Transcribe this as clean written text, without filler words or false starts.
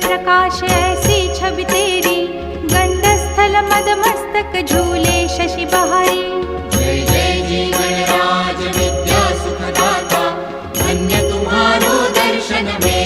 प्रकाश ऐसी छवि तेरी, गंडस्थल मद मस्तक झूले शशि बहारी। जय जय जी गणराज विद्या सुखदाता, धन्य तुम्हारो दर्शन में